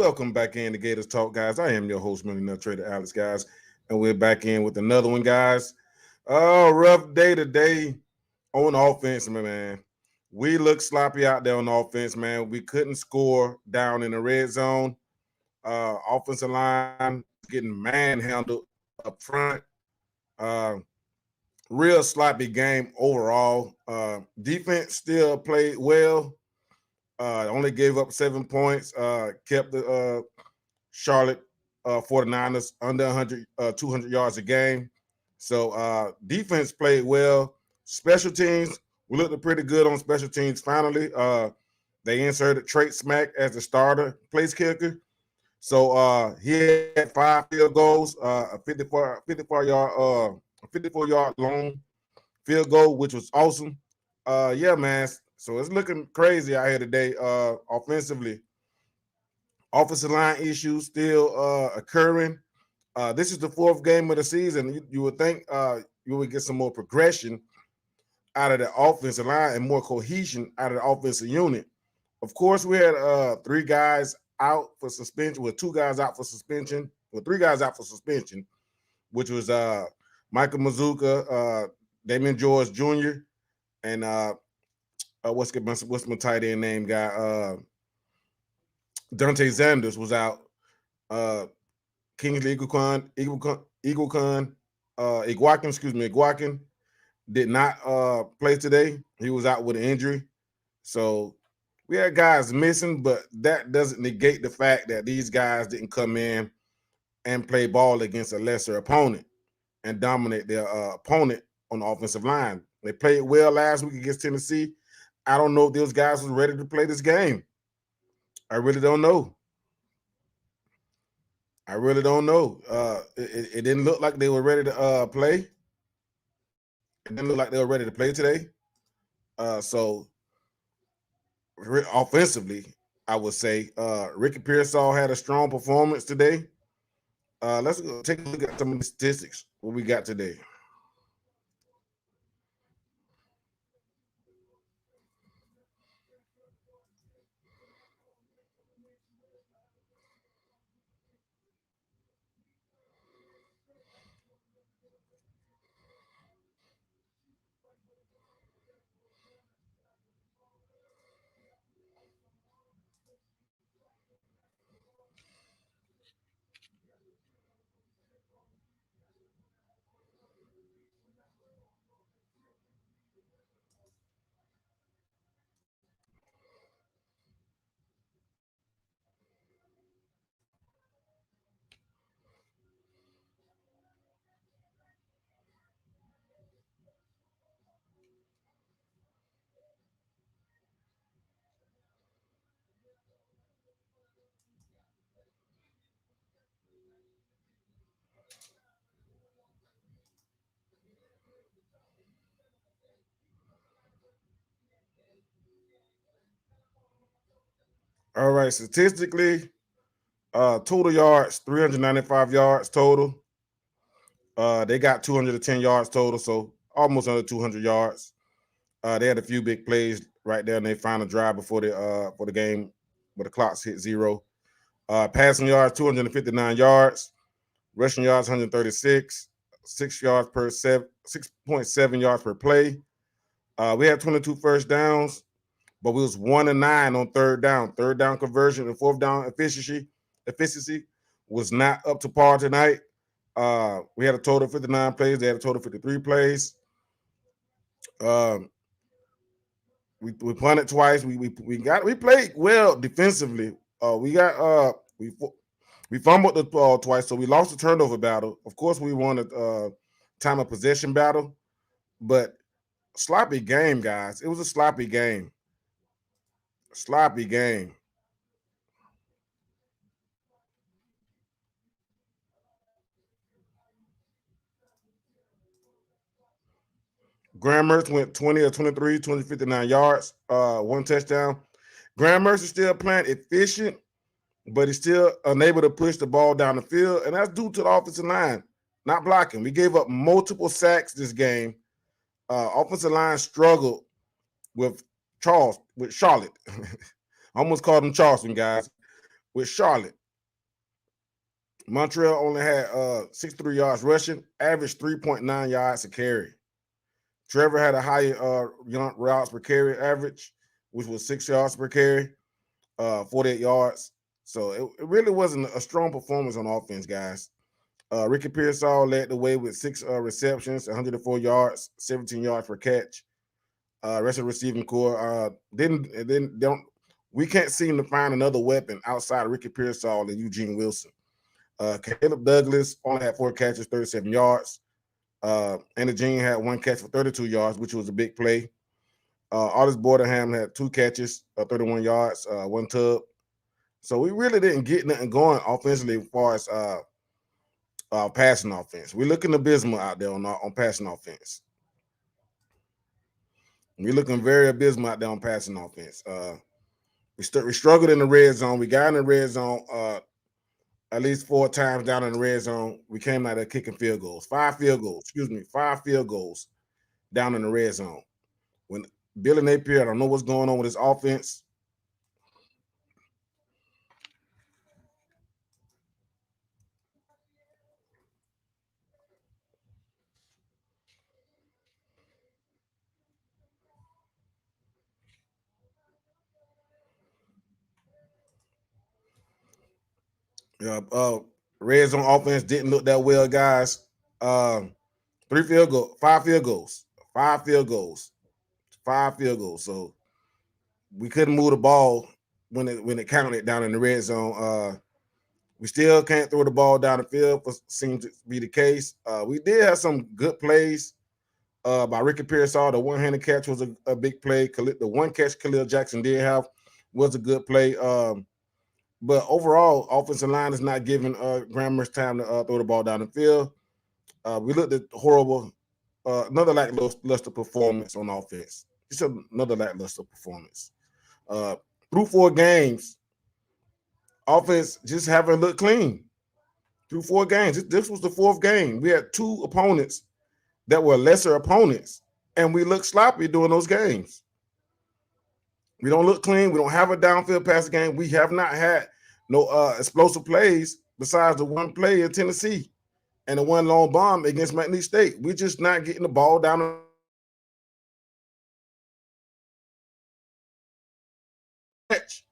welcome back in to Gators Talk, guys. I am your host, Millionaire Trader Alex, guys, and we're back in with another one, guys. Oh, rough day today on offense, man. We look sloppy out there on offense, man. We couldn't score down in the red zone. Offensive line was getting manhandled up front. Uh, Real sloppy game overall. Defense still played well. Only gave up 7 points. Kept the Charlotte 49ers under 200 yards a game. So defense played well. Special teams, we looked pretty good on special teams finally. They inserted Trey Smack as the starter place kicker. So he had 5 field goals, a 54-yard long field goal, which was awesome. Yeah, man. So it's looking crazy out here today offensively. Offensive line issues still occurring. This is the 4th game of the season. You would think you would get some more progression out of the offensive line and more cohesion out of the offensive unit. Of course, we had 3 guys out for suspension, with 2 guys out for suspension, with 3 guys out for suspension, which was Michael Mazuka, Damian George Jr., and what's my tight end name guy? Dante Sanders was out. Kingsley Iguakin did not play today. He was out with an injury. So we had guys missing, but that doesn't negate the fact that these guys didn't come in and play ball against a lesser opponent and dominate their opponent on the offensive line. They played well last week against Tennessee. I don't know if those guys were ready to play this game. I really don't know. It didn't look like they were ready to play. It didn't look like they were ready to play today. So offensively, I would say Ricky Pearsall had a strong performance today. Let's go take a look at some of the statistics, what we got today. All right, statistically, total yards, 395 yards total. They got 210 yards total, so almost under 200 yards. They had a few big plays right there in their final drive before the game, where the clocks hit 0. Passing yards, 259 yards. Rushing yards, 136. 6.7 yards per play. We had 22 first downs, but we was 1 and 9 on third down. Third down conversion and fourth down efficiency was not up to par tonight. We had a total of 59 plays. They had a total of 53 plays. We punted twice. We played well defensively. We fumbled the twice, so we lost the turnover battle. Of course, we won a time of possession battle, but sloppy game, guys. It was a sloppy game. Sloppy game. Graham Mertz went 20 or 23, 59 yards, 1 touchdown. Graham Mertz is still playing efficient, but he's still unable to push the ball down the field, and that's due to the offensive line not blocking. We gave up multiple sacks this game. Offensive line struggled with Charlotte. I almost called him Charleston, guys. with Charlotte. Montreal only had 63 yards rushing, averaged 3.9 yards a carry. Trevor had a higher routes per carry average, which was 6 yards per carry, 48 yards. So it really wasn't a strong performance on offense, guys. Ricky Pearsall led the way with 6 receptions, 104 yards, 17 yards per catch. Rest of the receiving core we can't seem to find another weapon outside of Ricky Pearsall and Eugene Wilson. Caleb Douglas only had 4 catches, 37 yards. Andy Jean had 1 catch for 32 yards, which was a big play. Artis Borderham had 2 catches, 31 yards, 1 tub. So we really didn't get nothing going offensively as far as passing offense. We're looking abysmal out there on passing offense. We're looking very abysmal out there on passing offense. We struggled in the red zone. We got in the red zone at least 4 times down in the red zone. We came out of kicking field goals. 5 field goals down in the red zone. When Billy Napier, I don't know what's going on with his offense. Red zone offense didn't look that well, guys. 5 field goals, 5 field goals. So we couldn't move the ball when it counted down in the red zone. We still can't throw the ball down the field. Seems to be the case. We did have some good plays by Ricky Pearsall. The one-handed catch was a big play. The one catch Khalil Jackson did have was a good play. But overall, offensive line is not giving Grammars time to throw the ball down the field. We looked at horrible, another lackluster performance on offense. Just another lackluster performance. Through 4 games, offense just haven't looked clean. Through 4 games, this was the 4th game. We had 2 opponents that were lesser opponents, and we looked sloppy during those games. We don't look clean. We don't have a downfield pass game. We have not had no explosive plays besides the 1 play in Tennessee and the 1 long bomb against McNeese State. We're just not getting the ball down the stretch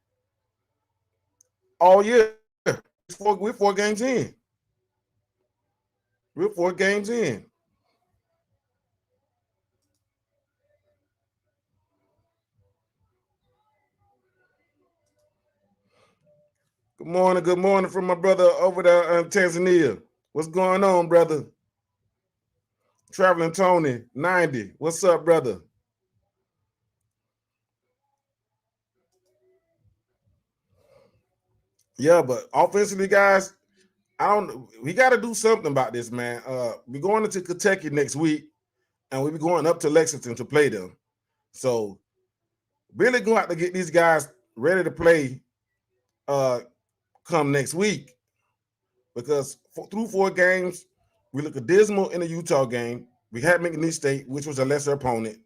all year. We're 4 games in. We're 4 games in. Good morning from my brother over there in Tanzania. What's going on, brother? Traveling Tony, 90. What's up, brother? Yeah, but offensively, guys, we got to do something about this, man. We're going into Kentucky next week, and we'll be going up to Lexington to play them. So really going to have to get these guys ready to play come next week, because through 4 games, we look dismal in the Utah game. We had McNeese State, which was a lesser opponent.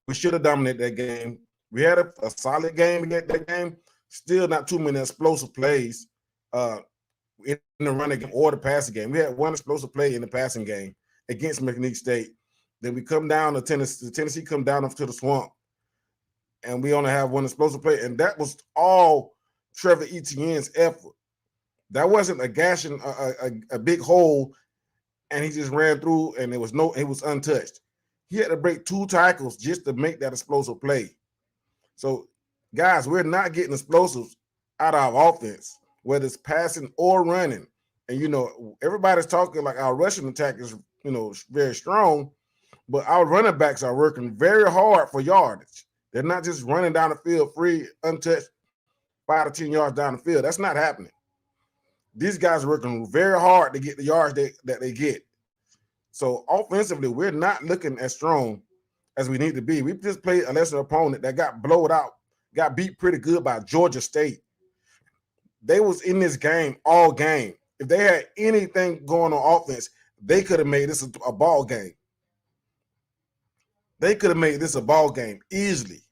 We should have dominated that game. We had a solid game against that game. Still not too many explosive plays in the running game or the passing game. We had 1 explosive play in the passing game against McNeese State. Then we come down to Tennessee. Tennessee come down to the swamp, and we only have 1 explosive play, and that was all Trevor Etienne's effort. That wasn't a gashing a big hole, and he just ran through, and it was untouched. He had to break 2 tackles just to make that explosive play. So, guys, we're not getting explosives out of our offense, whether it's passing or running. And, everybody's talking like our rushing attack is, very strong, but our running backs are working very hard for yardage. They're not just running down the field free, untouched, 5 to 10 yards down the field. That's not happening. These guys are working very hard to get the yards that they get. So offensively, we're not looking as strong as we need to be. We just played a lesser opponent that got blowed out, got beat pretty good by Georgia State. They was in this game all game. If they had anything going on offense, they could have made this a ball game. They could have made this a ball game easily.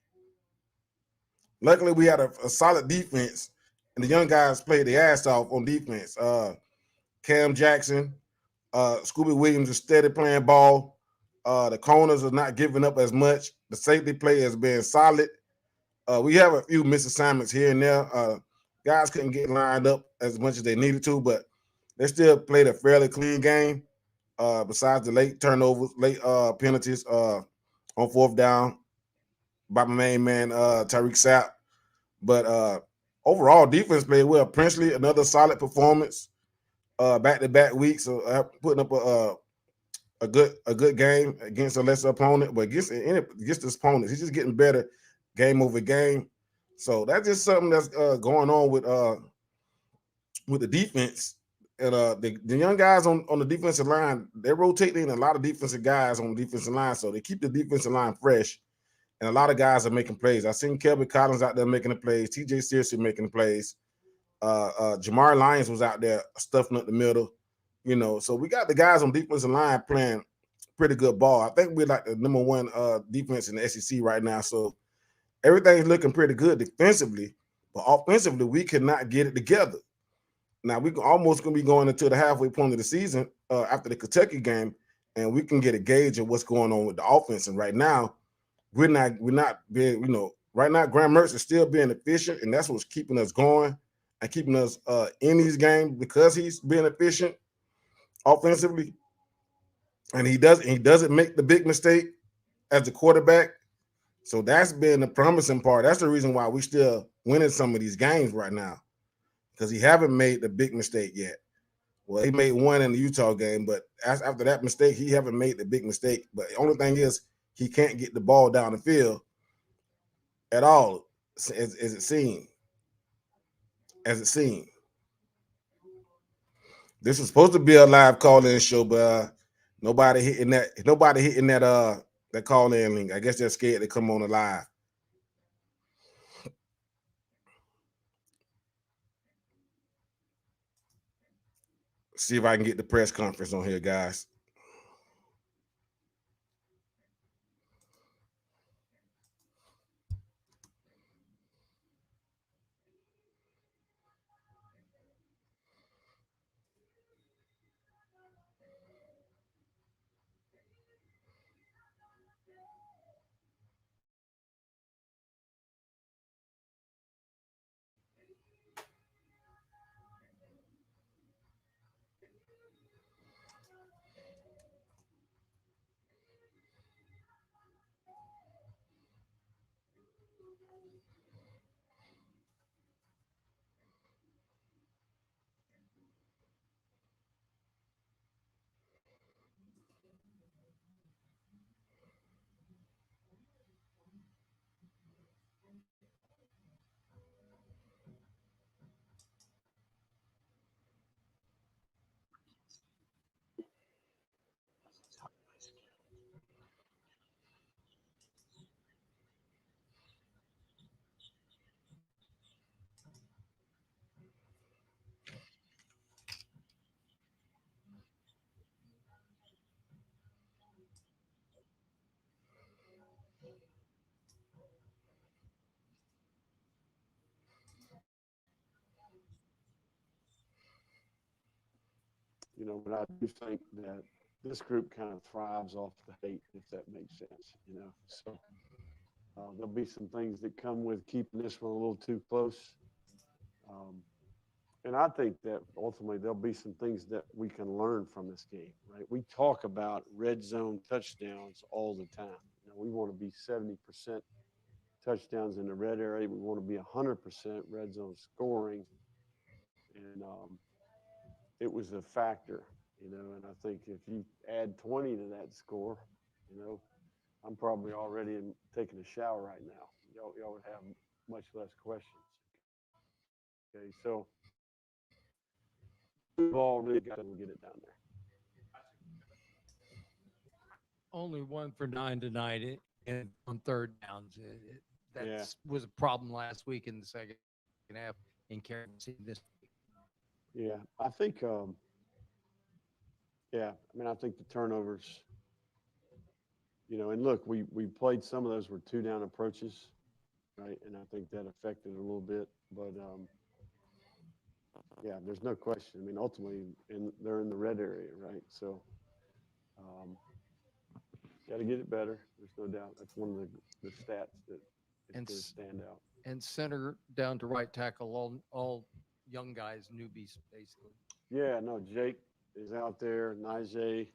Luckily, we had a solid defense, and the young guys played their ass off on defense. Cam Jackson, Scooby Williams is steady playing ball. The corners are not giving up as much. The safety play has been solid. We have a few misassignments here and there. Guys couldn't get lined up as much as they needed to, but they still played a fairly clean game. Besides the late turnovers, late penalties on fourth down by my main man Tyreek Sapp. But overall, defense played well. Princely, another solid performance. Back to back weeks, putting up a good game against a lesser opponent, but against this opponent, he's just getting better game over game. So that's just something that's going on with the defense. And the young guys on the defensive line, they're rotating a lot of defensive guys on the defensive line, so they keep the defensive line fresh. And a lot of guys are making plays. I seen Kelby Collins out there making the plays, TJ Searcy making the plays. Jamar Lyons was out there stuffing up the middle. So we got the guys on defensive line playing pretty good ball. I think we're like the number one defense in the SEC right now. So everything's looking pretty good defensively, but offensively we cannot get it together. Now we almost gonna be going into the halfway point of the season after the Kentucky game, and we can get a gauge of what's going on with the offense. And right now, we're not being, right now Graham Mertz is still being efficient, and that's what's keeping us going and keeping us in these games because he's being efficient offensively, and he doesn't make the big mistake as a quarterback. So that's been the promising part. That's the reason why we're still winning some of these games right now because he haven't made the big mistake yet. Well, he made one in the Utah game, but after that mistake, he haven't made the big mistake. But the only thing is he can't get the ball down the field at all, as it seemed. As it seemed, this was supposed to be a live call-in show, but nobody hitting that. Nobody hitting that call-in link. I guess they're scared to come on the live. See if I can get the press conference on here, guys. But I do think that this group kind of thrives off the hate, if that makes sense. So there'll be some things that come with keeping this one a little too close. Um, and I think that ultimately there'll be some things that we can learn from this game, right? We talk about red zone touchdowns all the time. We want to be 70% touchdowns in the red area. We want to be 100% red zone scoring. And it was a factor. And I think if you add 20 to that score, you know, I'm probably already taking a shower right now. Y'all would have much less questions. Okay, so we've all really got to get it down there. Only 1 for 9 tonight and on third downs. Yeah, That was a problem last week in the second half in carrying this week. yeah. I think the turnovers. And look, we played some of those were 2 down approaches, right? And I think that affected a little bit. But Yeah, there's no question. I mean, ultimately, they're in the red area, right? So, um, got to get it better. There's no doubt. That's one of the stats that is And going to s- stand out. and center down to right tackle, all young guys, newbies basically. Yeah, no, Jake is out there. Najee,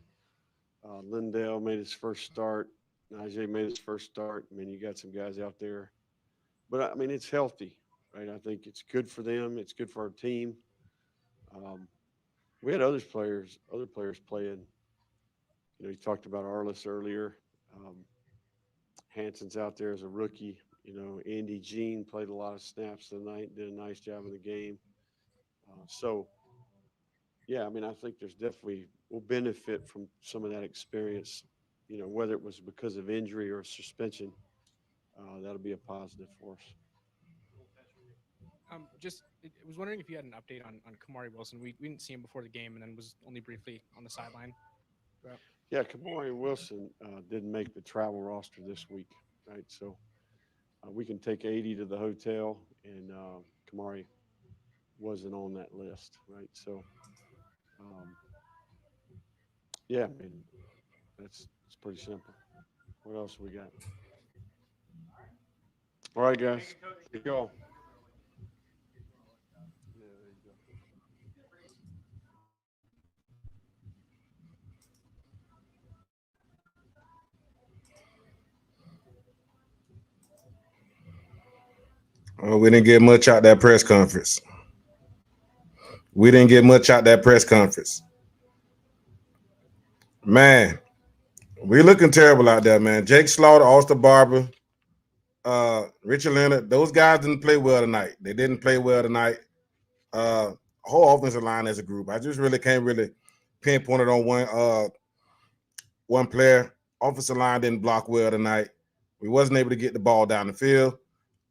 Lindell made his first start. Najee made his first start. I mean, you got some guys out there, but I mean, it's healthy, right? I think it's good for them. It's good for our team. Um, we had other players playing. You know, you talked about Arliss earlier. Um, Hanson's out there as a rookie. You know, Andy Jean played a lot of snaps tonight, did a nice job in the game. So, yeah, I mean, I think there's definitely will benefit from some of that experience. You know, whether it was because of injury or suspension, that'll be a positive for us. I was wondering if you had an update on Kamari Wilson. We didn't see him before the game, and then was only briefly on the sideline throughout. Yeah, Kamari Wilson didn't make the travel roster this week, right? So we can take 80 to the hotel, and Kamari wasn't on that list, right? So, um, yeah, I mean, that's it's pretty simple. What else we got? All right, guys. Thank you all. Yeah, there you go. We didn't get much out that press conference. We didn't get much out that press conference. Man, we looking terrible out there, man. Jake Slaughter, Austin Barber, Richard Leonard, those guys didn't play well tonight. They didn't play well tonight. Uh, whole offensive line as a group. I just really can't really pinpoint it on one player. Offensive line didn't block well tonight. We wasn't able to get the ball down the field.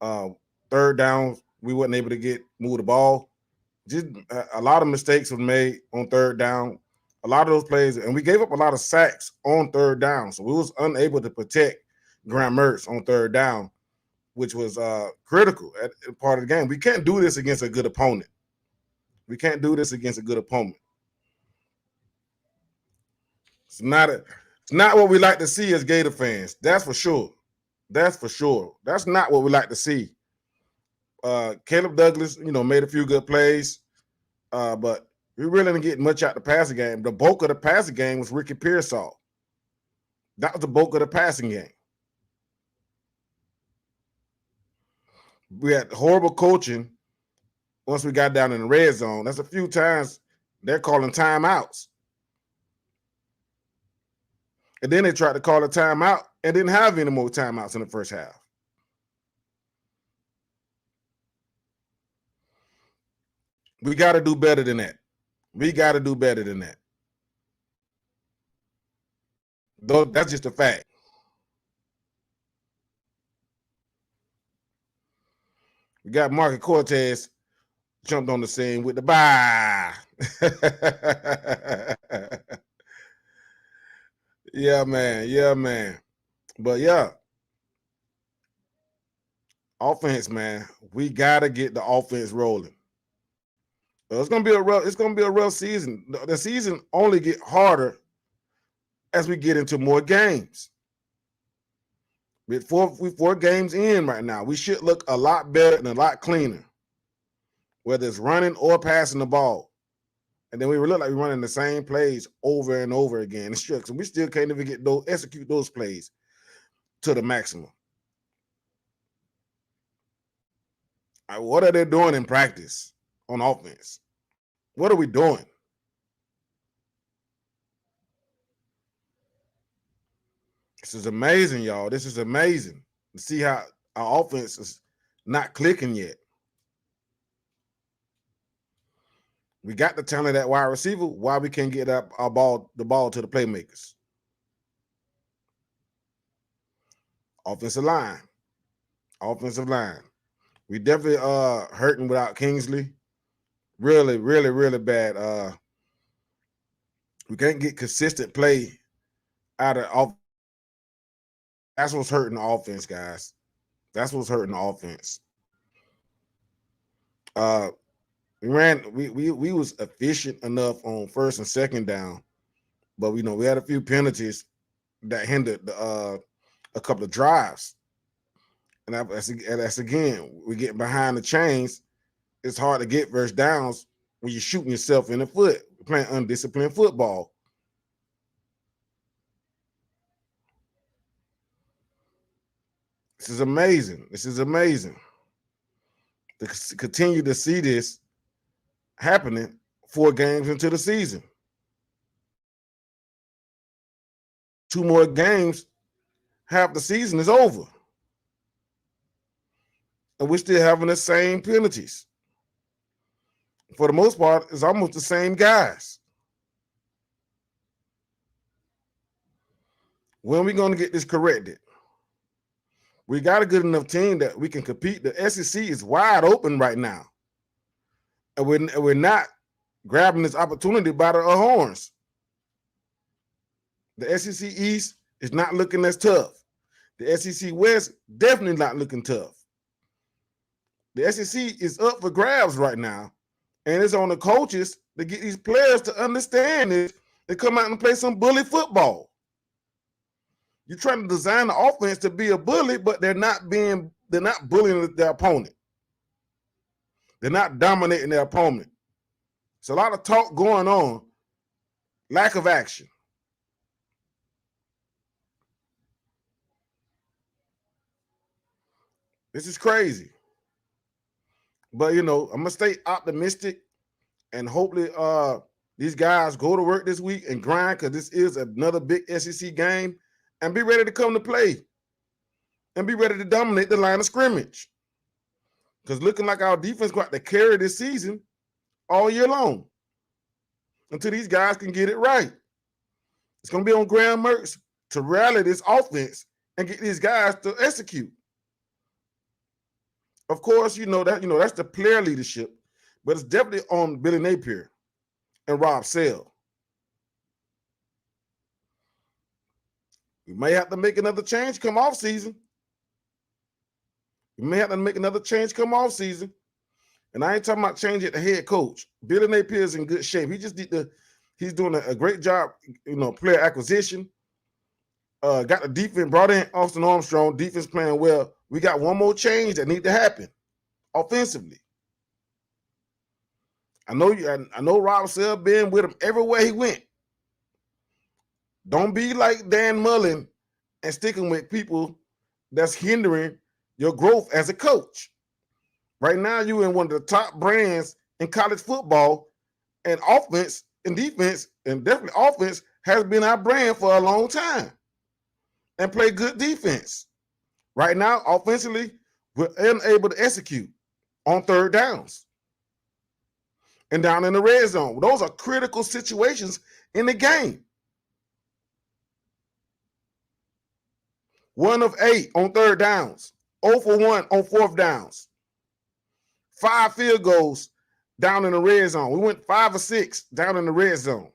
Uh, third down, we wasn't able to move the ball. Just a lot of mistakes were made on third down. A lot of those plays, and we gave up a lot of sacks on third down. So we was unable to protect Grant Mertz on third down, which was critical at part of the game. We can't do this against a good opponent. We can't do this against a good opponent. It's not what we like to see as Gator fans. That's for sure. That's for sure. That's not what we like to see. Caleb Douglas, made a few good plays, but we really didn't get much out the passing game. The bulk of the passing game was Ricky Pearsall. That was the bulk of the passing game. We had horrible coaching once we got down in the red zone. That's a few times they're calling timeouts. And then they tried to call a timeout and didn't have any more timeouts in the first half. We got to do better than that. We got to do better than that. Though that's just a fact. We got Marcus Cortez jumped on the scene with the bye. Yeah, man. Yeah, man. But yeah, offense, man. We gotta get the offense rolling. It's gonna be a real season. The season only get harder as we get into more games. We're four games in right now. We should look a lot better and a lot cleaner, whether it's running or passing the ball. And then we look like we're running the same plays over and over again. It's true, we still can't even execute those plays to the maximum. What are they doing in practice on offense? What are we doing? This is amazing, y'all. This is amazing to see how our offense is not clicking yet. We got the talent at wide receiver. Why we can't get the ball to the playmakers? Offensive line. Offensive line. We definitely hurting without Kingsley. Really, really, really bad. We can't get consistent play out of. That's what's hurting the offense, guys. That's what's hurting the offense. Uh, We was efficient enough on first and second down, but we had a few penalties that hindered a couple of drives. And that's again, we're getting behind the chains. It's hard to get first downs when you're shooting yourself in the foot, playing undisciplined football. This is amazing. This is amazing to continue to see this happening 4 games into the season. 2 more games, half the season is over. And we're still having the same penalties. For the most part, it's almost the same guys. When are we going to get this corrected? We got a good enough team that we can compete. The SEC is wide open right now. And we're not grabbing this opportunity by the horns. The SEC East is not looking as tough. The SEC West definitely not looking tough. The SEC is up for grabs right now, and it's on the coaches to get these players to understand this and come out and play some bully football. You're trying to design the offense to be a bully, but they're not bullying their opponent. They're not dominating their opponent. It's a lot of talk going on, lack of action. This is crazy. But I'm gonna stay optimistic, and hopefully these guys go to work this week and grind, because this is another big SEC game, and be ready to come to play and be ready to dominate the line of scrimmage. Because looking like our defense got to carry this season all year long until these guys can get it right. It's going to be on Graham Mertz to rally this offense and get these guys to execute. Of course, that's the player leadership, but it's definitely on Billy Napier and Rob Sale. We may have to make another change come off season. And I ain't talking about changing the head coach. Billy Napier is in good shape. He's doing a great job, player acquisition. Got the defense, brought in Austin Armstrong, defense playing well. We got one more change that need to happen offensively. I know Rob Sale been with him everywhere he went. Don't be like Dan Mullen and sticking with people that's hindering your growth as a coach. Right now, you're in one of the top brands in college football, and offense and defense, and definitely offense, has been our brand for a long time and play good defense. Right now, offensively, we're unable to execute on third downs and down in the red zone. Those are critical situations in the game. 1 of 8 on third downs, 0 for 1 on fourth downs, 5 field goals down in the red zone. We went 5 or 6 down in the red zone.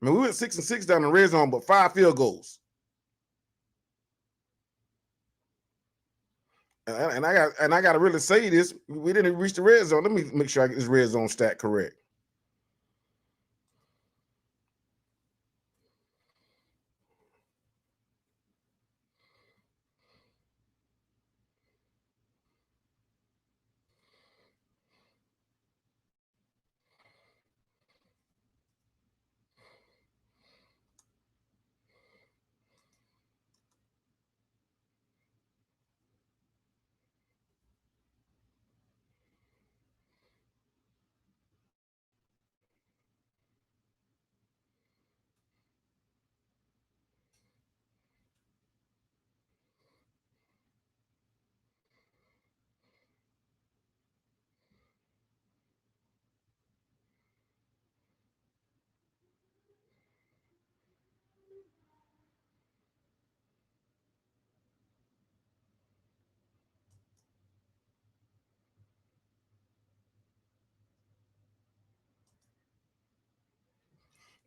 We went 6 and 6 down in the red zone, but 5 field goals. And I got to really say this: we didn't reach the red zone. Let me make sure I get this red zone stat correct.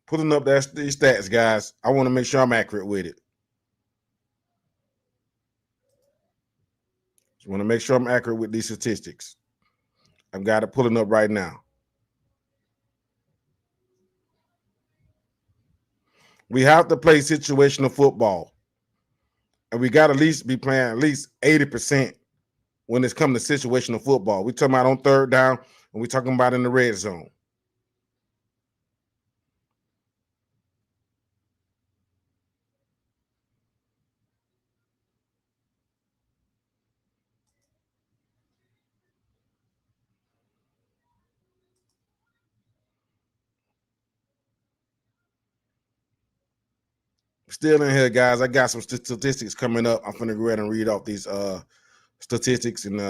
Putting up these stats, guys. I want to make sure I'm accurate with it. Just want to make sure I'm accurate with these statistics. I've got it pulling up right now. We have to play situational football, and we got to at least be playing at least 80% when it's coming to situational football. We're talking about on third down, and we're talking about in the red zone. Still in here, guys. I got some statistics coming up. I'm gonna go ahead and read off these statistics and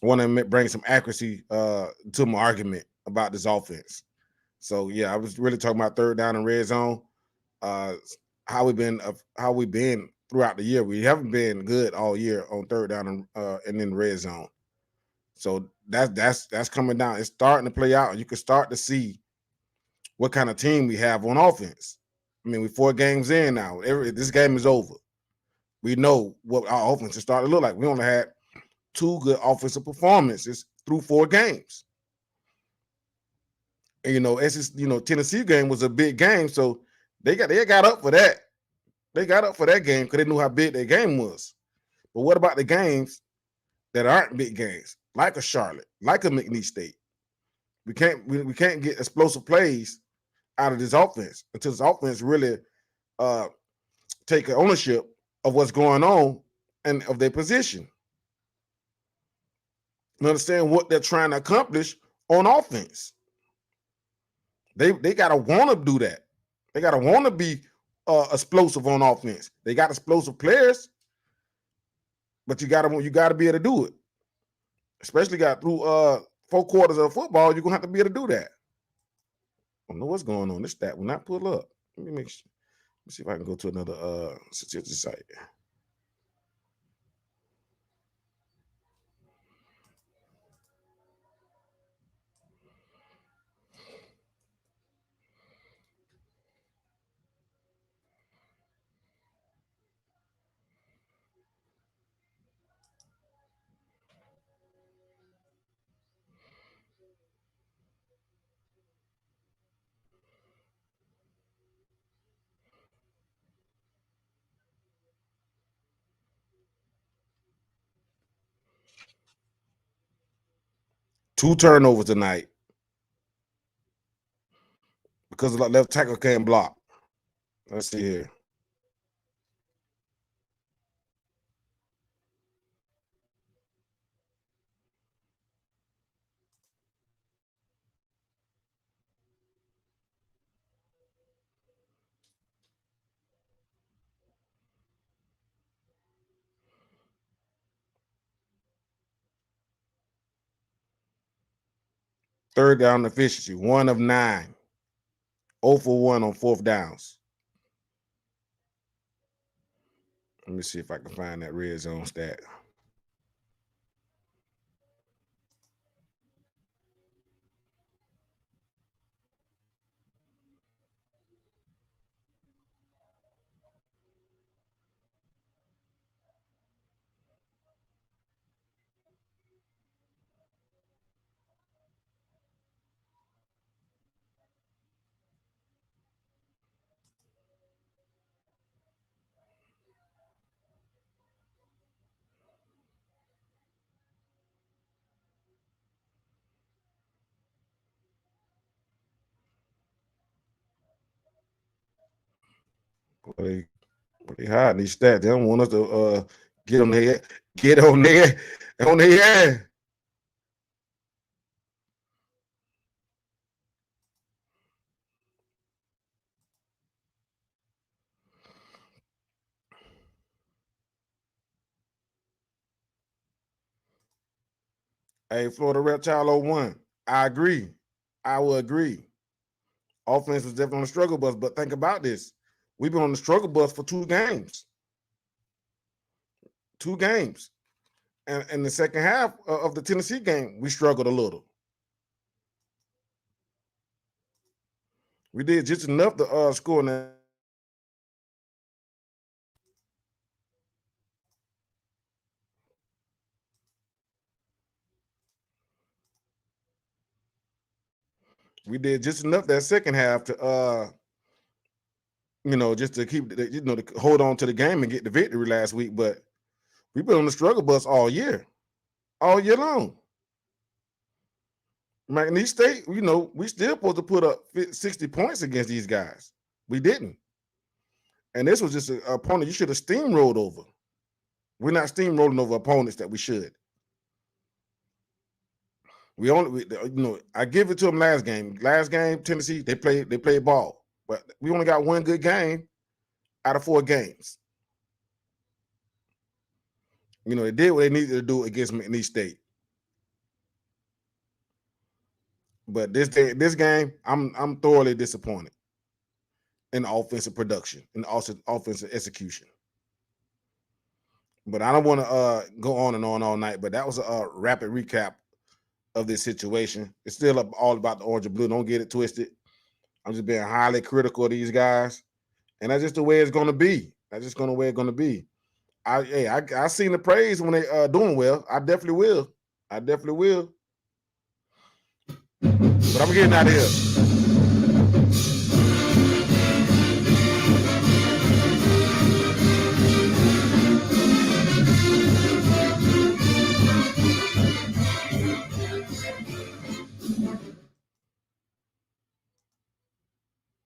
want to bring some accuracy to my argument about this offense. So yeah, I was really talking about third down and red zone. Uh, how we been throughout the year. We haven't been good all year on third down and in the red zone. So that's coming down. It's starting to play out, and you can start to see what kind of team we have on offense. I mean, we're 4 games in now. This game is over. We know what our offense is starting to look like. We only had 2 good offensive performances through 4 games. And Tennessee game was a big game, so they got up for that. They got up for that game because they knew how big their game was. But what about the games that aren't big games, like a Charlotte, like a McNeese State? We can't get explosive plays out of this offense until this offense really take ownership of what's going on and of their position. And understand what they're trying to accomplish on offense. They gotta want to do that. They gotta want to be explosive on offense. They got explosive players, but you gotta be able to do it. Especially got through 4 quarters of football, you're gonna have to be able to do that. I don't know what's going on. This stat will not pull up. Let me make sure. Let me see if I can go to another statistic site. 2 turnovers tonight because the left tackle can't block. Let's see here. Third down efficiency, 1 of 9. 0 for 1 on 4th downs. Let me see if I can find that red zone stat. Boy, they hiding these stats. They don't want us to get on their on their ass. Hey, Florida Reptile 01. I agree. I will agree. Offense was definitely on the struggle bus, but think about this. We've been on the struggle bus for 2 games. 2 games. And in the second half of the Tennessee game, we struggled a little. We did just enough to score in that. We did just enough that second half to just to keep to hold on to the game and get the victory last week. But we've been on the struggle bus all year long. McNeese State, we still supposed to put up 60 points against these guys. We didn't. And this was just an opponent you should have steamrolled over. We're not steamrolling over opponents that we should. I give it to them last game. Last game, Tennessee, they played ball. But we only got one good game out of 4 games. They did what they needed to do against McNeese State. But this game, I'm thoroughly disappointed in offensive production and also offensive execution. But I don't want to go on and on all night. But that was a rapid recap of this situation. It's still all about the orange and blue. Don't get it twisted. I'm just being highly critical of these guys, and that's just the way it's going to be. That's just the way it's going to be. I seen the praise when they doing well. I definitely will. But I'm getting out of here.